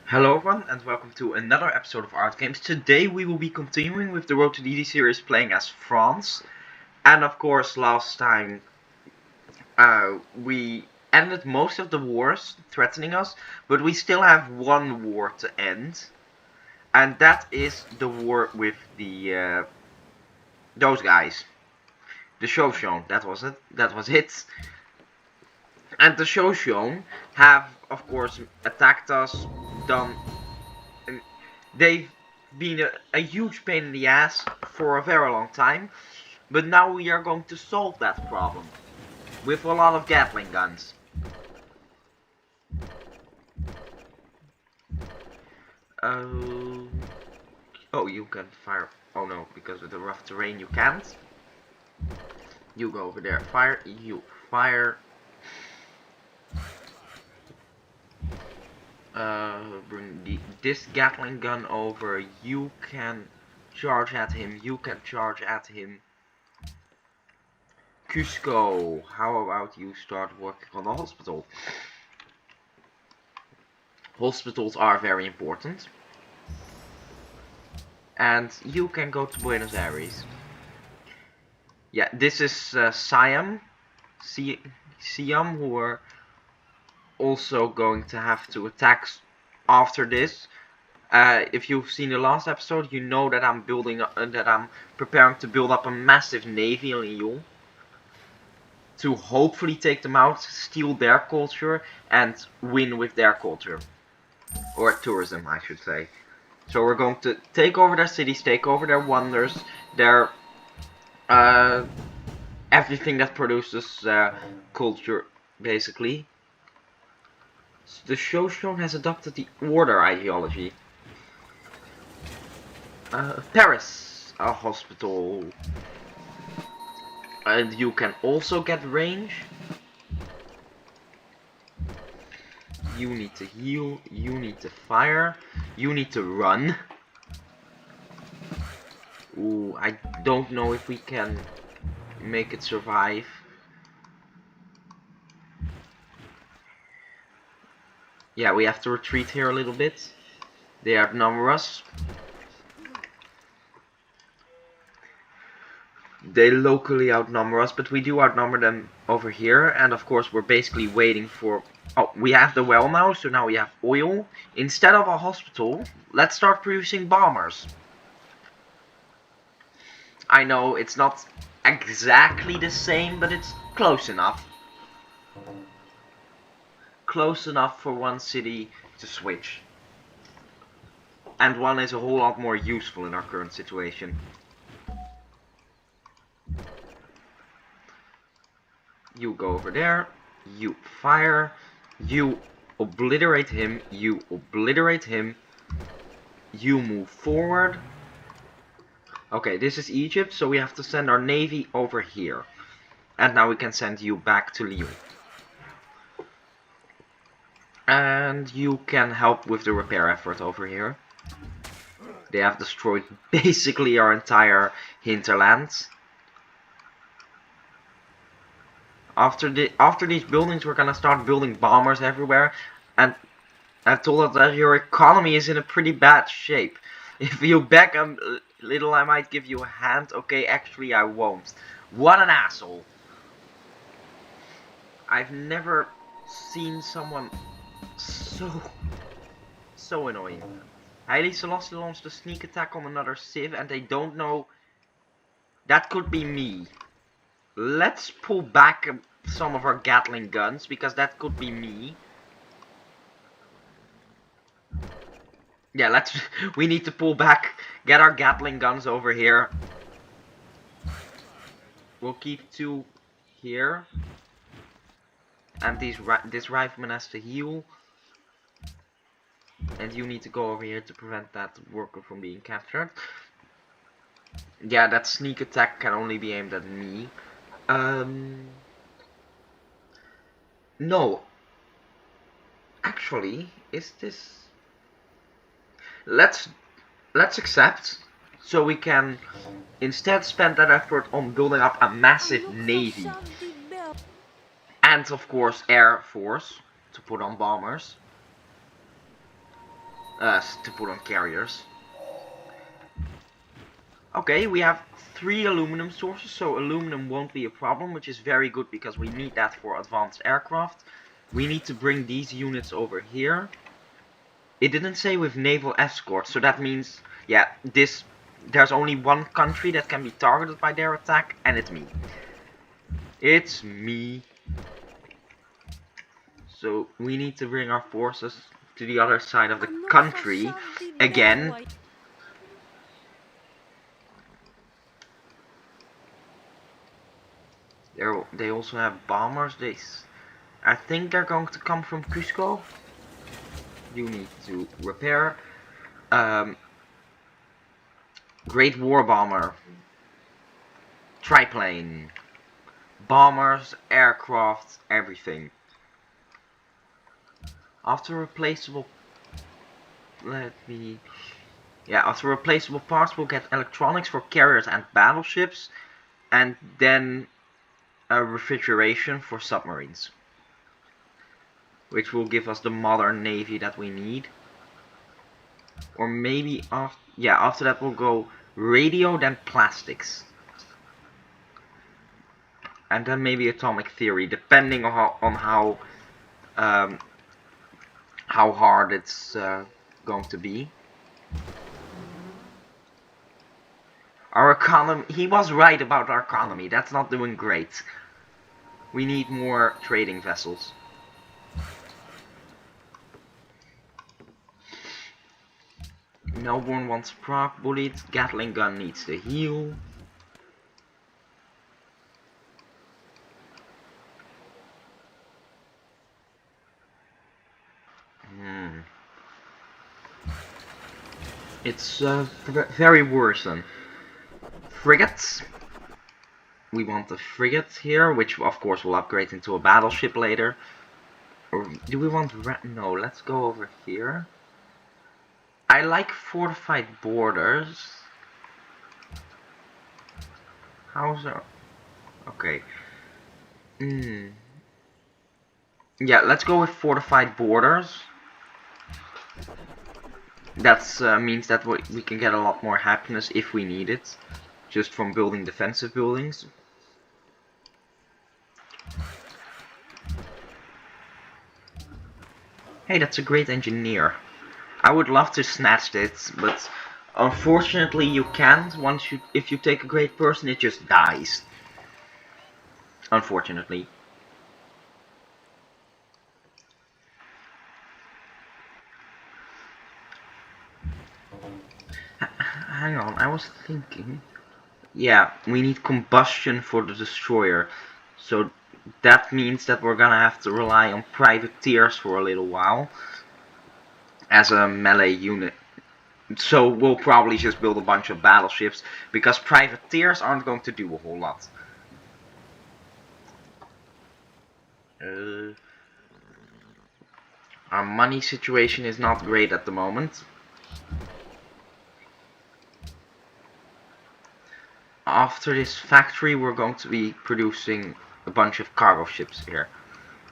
Hello everyone and welcome to another episode of Art Games. Today we will be continuing with the Road to Deity series playing as France. And of course last time we ended most of the wars threatening us, but we still have one war to end. And that is the war with the those guys. The Shoshone, that was it. That was it. And the Shoshone have of course attacked us, done they've been a huge pain in the ass for a very long time, but now we are going to solve that problem with a lot of Gatling guns. Oh, you can fire. Oh no, because of the rough terrain you can't. You go over there, fire, you fire. Bring this Gatling gun over. You can charge at him. You can charge at him. Cusco, how about you start working on the hospital? Hospitals are very important. And you can go to Buenos Aires. Yeah, this is Siam, who are also going to have to attack after this. If you've seen the last episode, you know that I'm preparing to build up a massive navy in Lyon to hopefully take them out, steal their culture, and win with their culture. Or tourism, I should say. So we're going to take over their cities, take over their wonders, their everything that produces culture, basically. The Shoshone has adopted the order ideology. Paris, a hospital. And you can also get range. You need to heal, you need to fire, you need to run. Ooh, I don't know if we can make it survive. Yeah, we have to retreat here a little bit. They outnumber us. They locally outnumber us, but we do outnumber them over here. And of course we're basically waiting for... Oh, we have the well now, so now we have oil. Instead of a hospital, let's start producing bombers. I know it's not exactly the same, but it's close enough. Close enough for one city to switch. And one is a whole lot more useful in our current situation. You go over there, you fire, you obliterate him, you obliterate him, you move forward. Okay, this is Egypt, so we have to send our navy over here. And now we can send you back to Lyon. And you can help with the repair effort over here. They have destroyed basically our entire hinterland. After these buildings, we're gonna start building bombers everywhere. And I've told us that your economy is in a pretty bad shape. If you back a little, I might give you a hand. Okay, actually I won't. What an asshole. I've never seen someone so annoying. Haile Selassie launched a sneak attack on another civ and they don't know. That could be me. Let's pull back some of our Gatling guns, because that could be me. Yeah, we need to pull back, get our Gatling guns over here. We'll keep 2 here. And this rifleman has to heal. And you need to go over here to prevent that worker from being captured. Yeah, that sneak attack can only be aimed at me. No. Actually, is this... Let's accept, so we can instead spend that effort on building up a massive navy. And of course air force to put on bombers. to put on carriers. Okay, we have 3 aluminum sources, so aluminum won't be a problem, which is very good because we need that for advanced aircraft. We need to bring these units over here. It didn't say with naval escort, so that means, yeah, there's only one country that can be targeted by their attack, and it's me. It's me. So we need to bring our forces to the other side of the country again. They also have bombers. I think they're going to come from Cusco. You need to repair. Great War Bomber. Triplane. Bombers, aircraft, everything. After replaceable parts we'll get electronics for carriers and battleships, and then a refrigeration for submarines, which will give us the modern navy that we need. Or maybe after that we'll go radio, then plastics, and then maybe atomic theory, depending on how hard it's going to be. Our economy, he was right about our economy, that's not doing great. We need more trading vessels. Melbourne wants proc bullets, Gatling gun needs to heal. It's very worrisome. Frigates. We want a frigate here, which of course will upgrade into a battleship later. Or do we want no, let's go over here. I like fortified borders. How's our... Okay. Yeah, let's go with fortified borders. That means that we can get a lot more happiness if we need it, just from building defensive buildings. Hey, that's a great engineer. I would love to snatch this, but unfortunately you can't. If you take a great person, it just dies. Unfortunately. Hang on, I was thinking. Yeah, we need combustion for the destroyer. So that means that we're gonna have to rely on privateers for a little while as a melee unit. So we'll probably just build a bunch of battleships, because privateers aren't going to do a whole lot. Our money situation is not great at the moment. After this factory we're going to be producing a bunch of cargo ships here.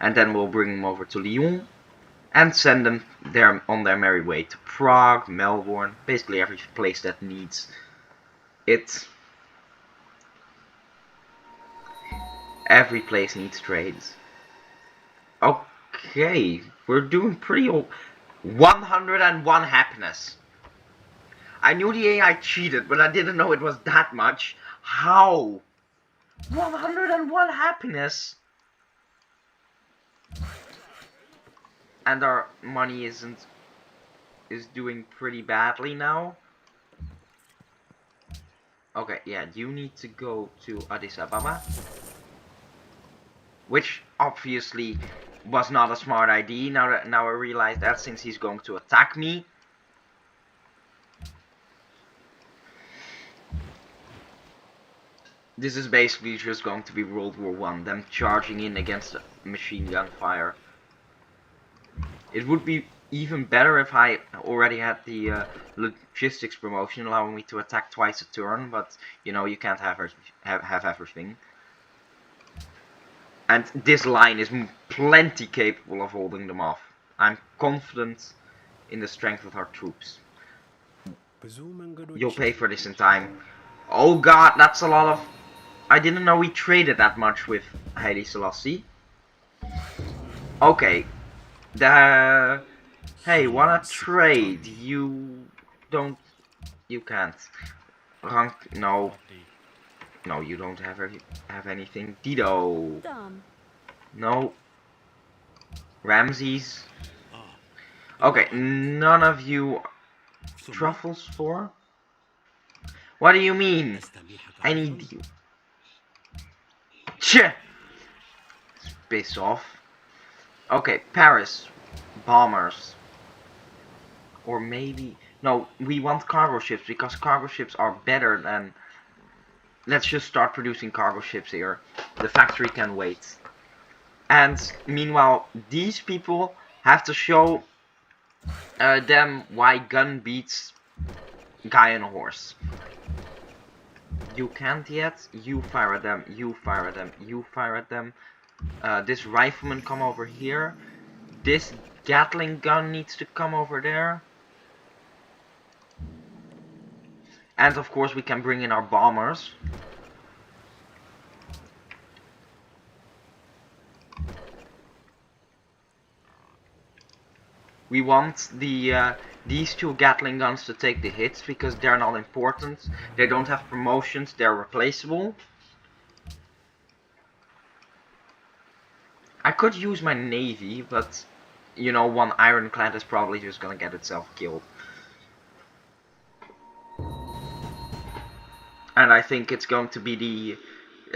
And then we'll bring them over to Lyon and send them there on their merry way to Prague, Melbourne, basically every place that needs it. Every place needs trades. Okay, we're doing pretty old. 101 happiness. I knew the AI cheated, but I didn't know it was that much. How? 101 happiness. And our money is doing pretty badly now. Okay, yeah, you need to go to Addis Ababa, which obviously was not a smart idea. Now I realize that, since he's going to attack me. This is basically just going to be World War I, them charging in against machine gun fire. It would be even better if I already had the logistics promotion allowing me to attack twice a turn, but you know, you can't have everything. And this line is plenty capable of holding them off. I'm confident in the strength of our troops. You'll pay for this in time. Oh god, that's a lot of... I didn't know we traded that much with Haile Selassie. Okay. Hey, wanna trade? You don't... You can't. Rank... No. No, you don't have anything. Dido. No. Ramses. Okay, none of you... Truffles for? What do you mean? I need you. Tch! Piss off. Okay, Paris. Bombers. Or maybe... No, we want cargo ships, because cargo ships are better than... Let's just start producing cargo ships here. The factory can wait. And meanwhile, these people have to show them why gun beats guy on a horse. You can't yet. You fire at them. You fire at them. You fire at them. This rifleman come over here. This Gatling gun needs to come over there. And of course we can bring in our bombers. We want these two Gatling guns to take the hits because they're not important. They don't have promotions. They're replaceable. I could use my navy, but you know, one ironclad is probably just gonna get itself killed. And I think it's going to be the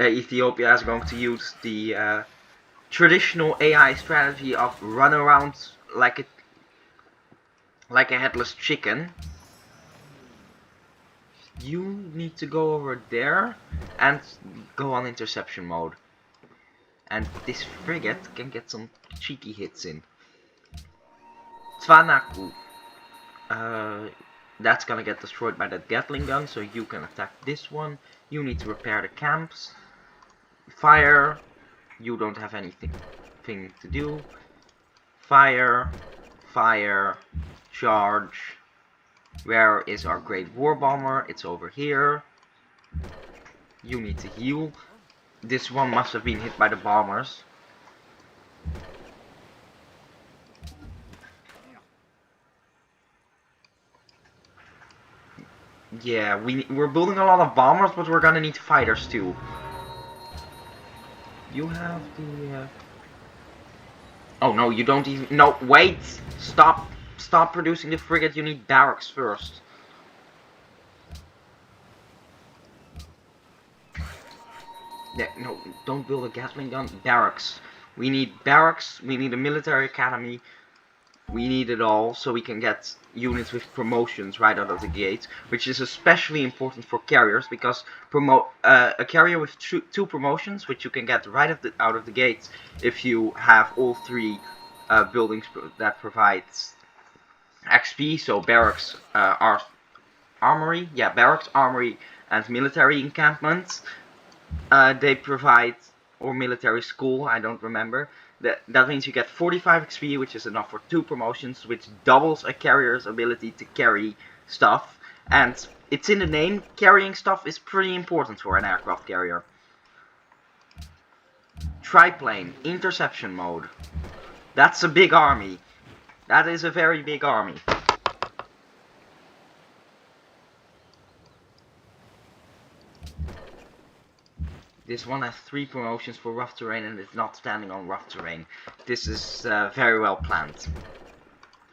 Ethiopia is going to use the traditional AI strategy of run around like a headless chicken. You need to go over there and go on interception mode. And this frigate can get some cheeky hits in. Twanaku. That's gonna get destroyed by that Gatling gun, so you can attack this one. You need to repair the camps. Fire. You don't have anything to do. Fire. Fire. Charge. Where is our great war bomber? It's over here. You need to heal. This one must have been hit by the bombers. Yeah, we're building a lot of bombers, but we're gonna need fighters too. You have the... Oh no, you don't even... No, wait! Stop producing the frigate, you need barracks first. Yeah, no, don't build a Gatling gun. Barracks. We need barracks, we need a military academy. We need it all so we can get units with promotions right out of the gate, which is especially important for carriers because a carrier with two promotions, which you can get right out of the gate if you have all three buildings that provide XP. So barracks, armory, yeah, barracks, armory, and military encampments. They provide, or military school, I don't remember. That means you get 45 XP, which is enough for 2 promotions, which doubles a carrier's ability to carry stuff. And it's in the name, carrying stuff is pretty important for an aircraft carrier. Triplane, interception mode. That's a big army. That is a very big army. This one has 3 promotions for rough terrain and is not standing on rough terrain. This is very well planned.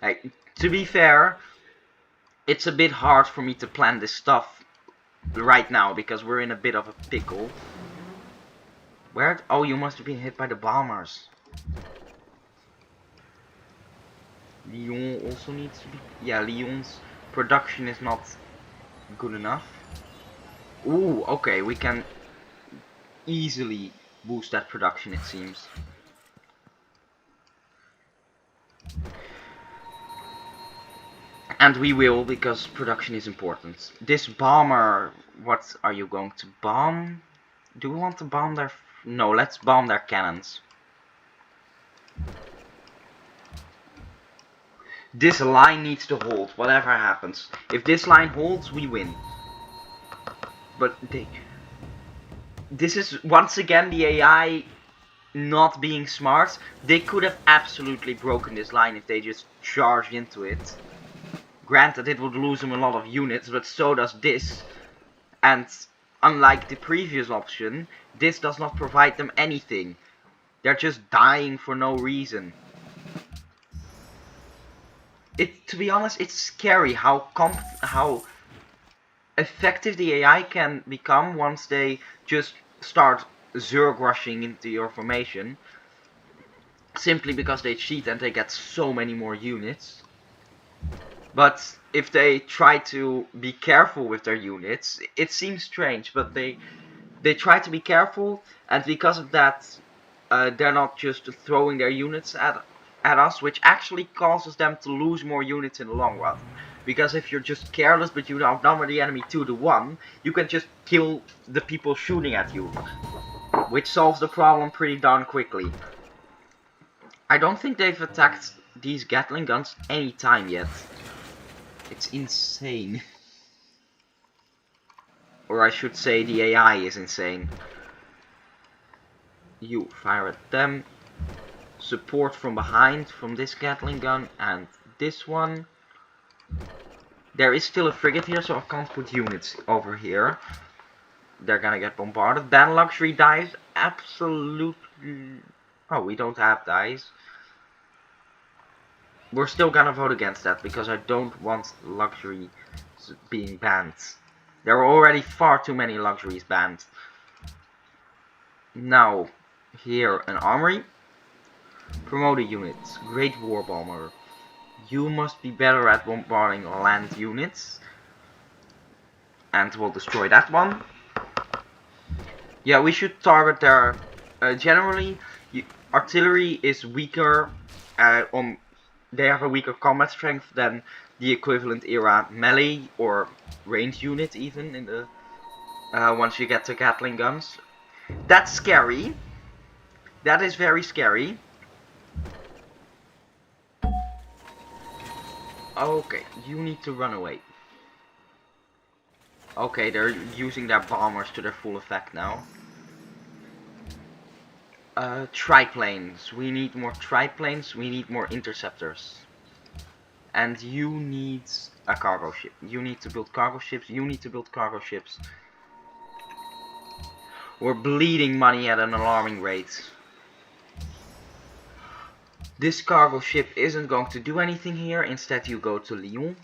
To be fair, it's a bit hard for me to plan this stuff right now because we're in a bit of a pickle. Where? Oh, you must have been hit by the bombers. Lyon also needs to be... Yeah, Lyon's production is not good enough. Ooh, okay, we can easily boost that production, it seems. And we will, because production is important. This bomber, what are you going to bomb? Do we want to bomb their... No, let's bomb their cannons. This line needs to hold, whatever happens. If this line holds, we win. But this is once again the AI not being smart. They could have absolutely broken this line if they just charged into it. Granted, it would lose them a lot of units, but so does this. And unlike the previous option, this does not provide them anything. They're just dying for no reason. To be honest, it's scary how effective the AI can become once they just start Zerg rushing into your formation. Simply because they cheat and they get so many more units. But if they try to be careful with their units, it seems strange, but they try to be careful, and because of that, they're not just throwing their units at us, which actually causes them to lose more units in the long run. Because if you're just careless but you outnumber the enemy 2-1, you can just kill the people shooting at you, which solves the problem pretty darn quickly. I don't think they've attacked these Gatling guns any time yet. It's insane. Or I should say the AI is insane. You fire at them. Support from behind from this Gatling gun and this one. There is still a frigate here, so I can't put units over here. They're gonna get bombarded. Then luxury dies. Absolutely. Oh, we don't have dies. We're still gonna vote against that because I don't want luxury being banned. There are already far too many luxuries banned. Now, here an armory. Promoted units. Great War Bomber. You must be better at bombarding land units. And we'll destroy that one. Yeah, we should target their... generally, artillery is weaker they have a weaker combat strength than the equivalent era melee or ranged unit even in the... once you get to Gatling guns. That's scary. That is very scary. Okay, you need to run away. Okay, they're using their bombers to their full effect now. Triplanes. We need more triplanes. We need more interceptors. And you need a cargo ship. You need to build cargo ships. You need to build cargo ships. We're bleeding money at an alarming rate. This cargo ship isn't going to do anything here. Instead, you go to Lyon.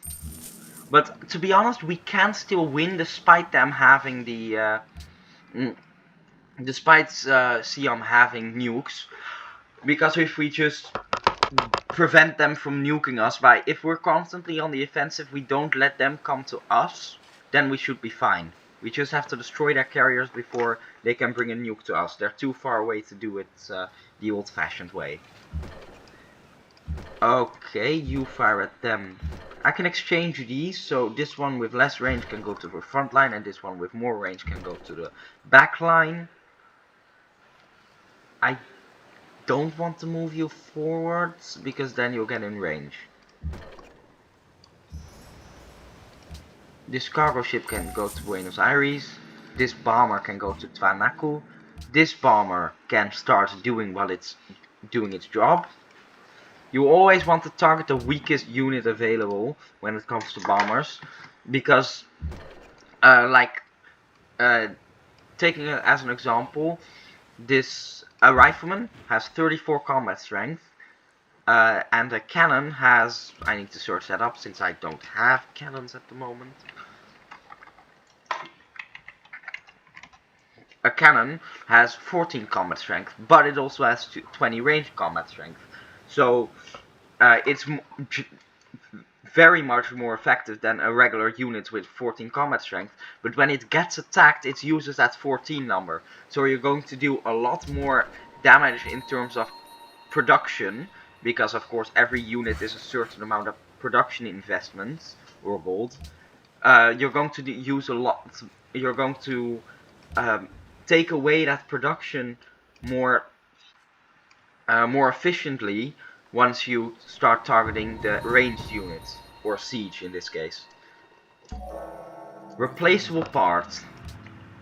But to be honest, we can still win despite them having the... despite Siam having nukes. Because if we just prevent them from nuking us by... If we're constantly on the offensive, we don't let them come to us, then we should be fine. We just have to destroy their carriers before they can bring a nuke to us. They're too far away to do it the old-fashioned way. Okay, you fire at them. I can exchange these, so this one with less range can go to the front line, and this one with more range can go to the back line. I don't want to move you forwards, because then you'll get in range. This cargo ship can go to Buenos Aires. This bomber can go to Twanaku. This bomber can start doing while it's doing its job. You always want to target the weakest unit available when it comes to bombers, because taking it as an example, this rifleman has 34 combat strength, and a cannon has... I need to search that up since I don't have cannons at the moment. A cannon has 14 combat strength, but it also has 20 range combat strength. So it's very much more effective than a regular unit with 14 combat strength. But when it gets attacked, it uses that 14 number. So you're going to do a lot more damage in terms of production, because of course every unit is a certain amount of production investments or gold. You're going to use a lot. You're going to take away that production more efficiently once you start targeting the ranged units, or siege in this case. Replaceable parts,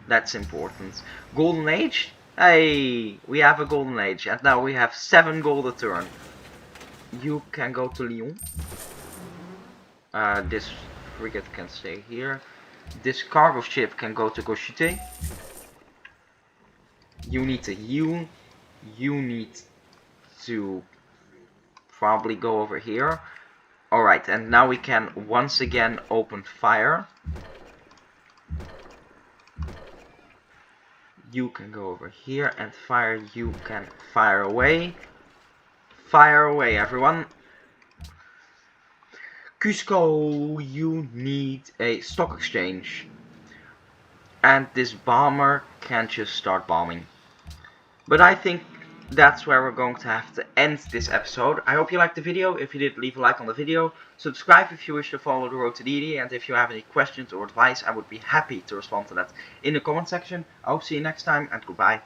that's important. Golden Age, hey, we have a Golden Age, and now we have 7 gold a turn. You can go to Lyon. This frigate can stay here. This cargo ship can go to Goshite. You need to heal. You need to probably go over here. Alright, and now we can once again open fire. You can go over here and fire. You can fire away. Fire away, everyone. Cusco, you need a stock exchange. And this bomber can just start bombing. But I think that's where we're going to have to end this episode. I hope you liked the video. If you did, leave a like on the video. Subscribe if you wish to follow the road to deity. And if you have any questions or advice, I would be happy to respond to that in the comment section. I hope to see you next time, and goodbye.